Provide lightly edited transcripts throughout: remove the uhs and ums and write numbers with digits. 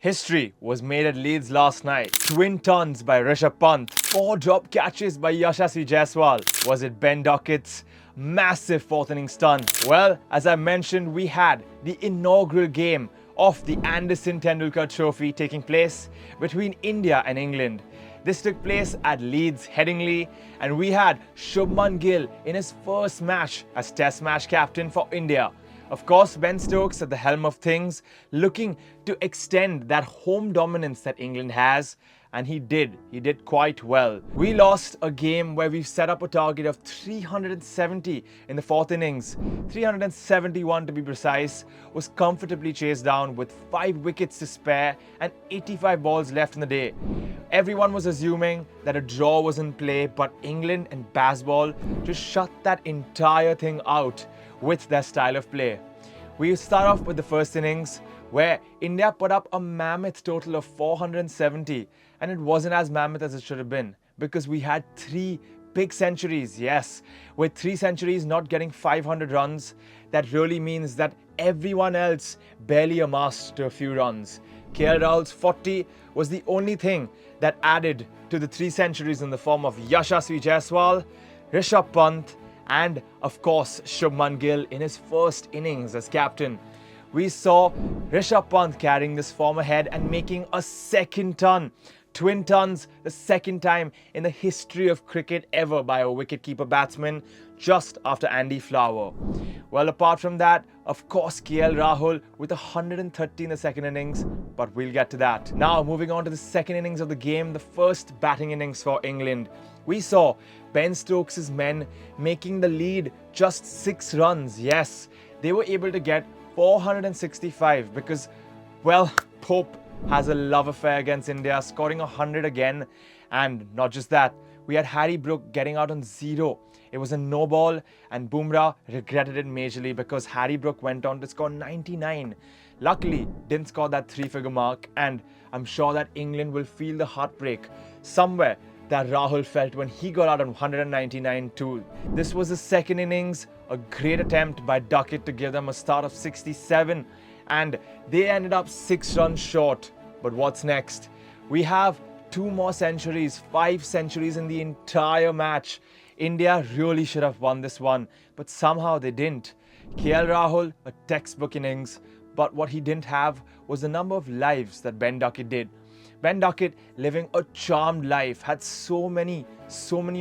History was made at Leeds last night. Twin tons by Rishabh Pant. 4 drop catches by Yashasvi Jaiswal. Was it Ben Duckett's massive fourth innings stun? Well, as I mentioned, we had the inaugural game of the Anderson Tendulkar Trophy taking place between India and England. This took place at Leeds, Headingley, and we had Shubman Gill in his first match as Test match captain for India. Of course, Ben Stokes at the helm of things, looking to extend that home dominance that England has, and he did. He did quite well. We lost a game where we set up a target of 370 in the fourth innings. 371 to be precise, was comfortably chased down with 5 wickets to spare and 85 balls left in the day. Everyone was assuming that a draw was in play, but England and Bazball just shut that entire thing out with their style of play. We start off with the first innings where India put up a mammoth total of 470, and it wasn't as mammoth as it should have been because we had 3 big centuries. Yes, with 3 centuries not getting 500 runs, that really means that everyone else barely amassed to a few runs. KL Rahul's 40 was the only thing that added to the 3 centuries in the form of Yashasvi Jaiswal, Rishabh Pant, and of course Shubman Gill in his first innings as captain. We saw Rishabh Pant carrying this form ahead and making a second ton. Twin tons, the second time in the history of cricket ever by a wicketkeeper batsman, just after Andy Flower. Well, apart from that, of course, KL Rahul with 130 in the second innings, but we'll get to that. Now, moving on to the second innings of the game, the first batting innings for England. We saw Ben Stokes' men making the lead just 6 runs. Yes, they were able to get 465 because, well, Pope has a love affair against India, scoring 100 again. And not just that, we had Harry Brook getting out on 0. It was a no ball, and Bumrah regretted it majorly because Harry Brook went on to score 99. Luckily, didn't score that 3-figure mark, and I'm sure that England will feel the heartbreak somewhere that Rahul felt when he got out on 199 too. This was the second innings, a great attempt by Duckett to give them a start of 67, and they ended up 6 runs short. But what's next? We have 2 more centuries, 5 centuries in the entire match. India really should have won this one, but somehow they didn't. KL Rahul, a textbook innings, but what he didn't have was the number of lives that Ben Duckett did. Ben Duckett, living a charmed life, had so many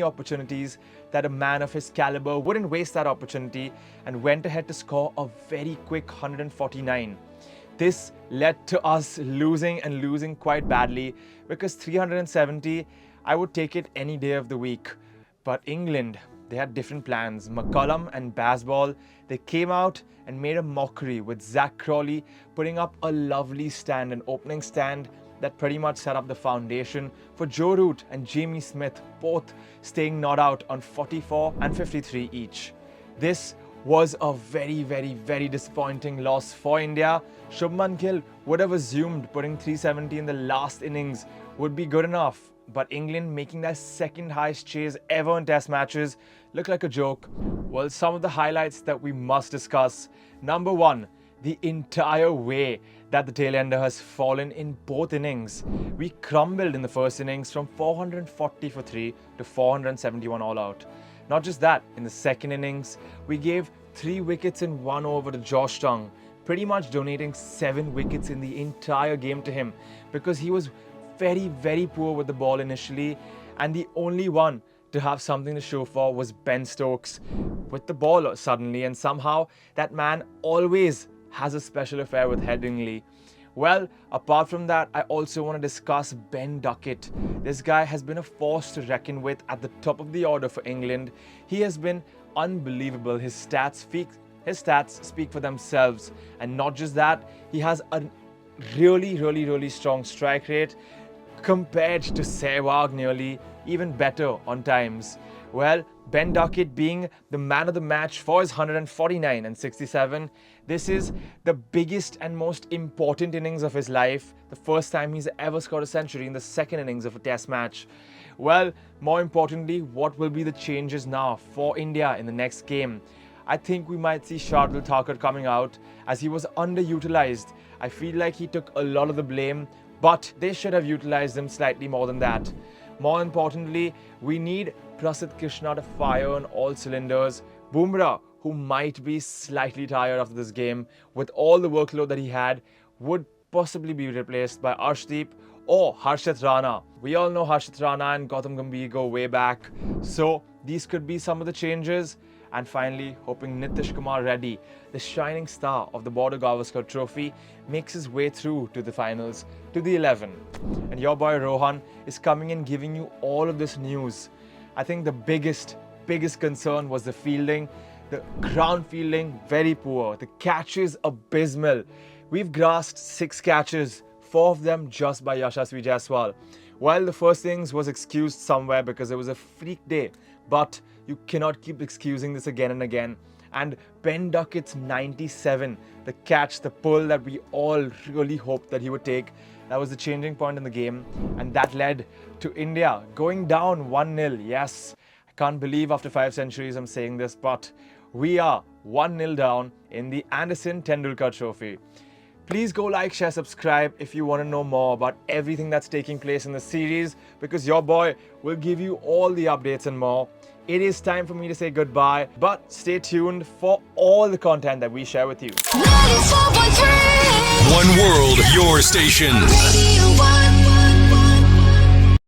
opportunities that a man of his caliber wouldn't waste that opportunity and went ahead to score a very quick 149. This led to us losing quite badly because 370, I would take it any day of the week. But England, they had different plans. McCullum and Bazball, they came out and made a mockery with Zak Crawley putting up a lovely stand, an opening stand that pretty much set up the foundation for Joe Root and Jamie Smith, both staying not out on 44 and 53 each. This was a very disappointing loss for India. Shubman Gill would have assumed putting 370 in the last innings would be good enough, but England making their second highest chase ever in Test matches looked like a joke. Well, some of the highlights that we must discuss. Number 1, the entire way that the tailender has fallen in both innings. We crumbled in the first innings from 440 for 3 to 471 all out. Not just that, in the second innings, we gave 3 wickets in 1 over to Josh Tongue, pretty much donating 7 wickets in the entire game to him because he was very poor with the ball initially, and the only one to have something to show for was Ben Stokes with the ball suddenly, and somehow that man always has a special affair with Headingley. Well, apart from that, I also want to discuss Ben Duckett. This guy has been a force to reckon with at the top of the order for England. He has been unbelievable. His stats speak for themselves. And not just that, he has a really strong strike rate compared to Sehwag, nearly even better on times. Well, Ben Duckett being the man of the match for his 149 and 67, this is the biggest and most important innings of his life, the first time he's ever scored a century in the second innings of a Test match. Well, more importantly, what will be the changes now for India in the next game? I think we might see Shardul Thakur coming out as he was underutilized. I feel like he took a lot of the blame, but they should have utilized him slightly more than that. More importantly, we need Prasidh Krishna to fire on all cylinders. Bumrah, who might be slightly tired after this game with all the workload that he had, would possibly be replaced by Arshdeep or Harshit Rana. We all know Harshit Rana and Gautam Gambhir go way back, so these could be some of the changes. And finally, hoping Nitish Kumar Reddy, the shining star of the Border Gavaskar Trophy, makes his way through to the finals, to the 11. And your boy Rohan is coming in giving you all of this news. I think the biggest concern was the fielding. The ground fielding, very poor. The catches, abysmal. We've grasped 6 catches, 4 of them just by Yashasvi Jaiswal. While the first innings was excused somewhere because it was a freak day, but you cannot keep excusing this again and again. And Ben Duckett's 97, the catch, the pull that we all really hoped that he would take, that was the changing point in the game. And that led to India going down 1-0. Yes, I can't believe after 5 centuries I'm saying this, but we are 1-0 down in the Anderson Tendulkar Trophy. Please go like, share, subscribe if you want to know more about everything that's taking place in the series, because your boy will give you all the updates and more. It is time for me to say goodbye, but stay tuned for all the content that we share with you. 94.3 One World, your station. Radio 1.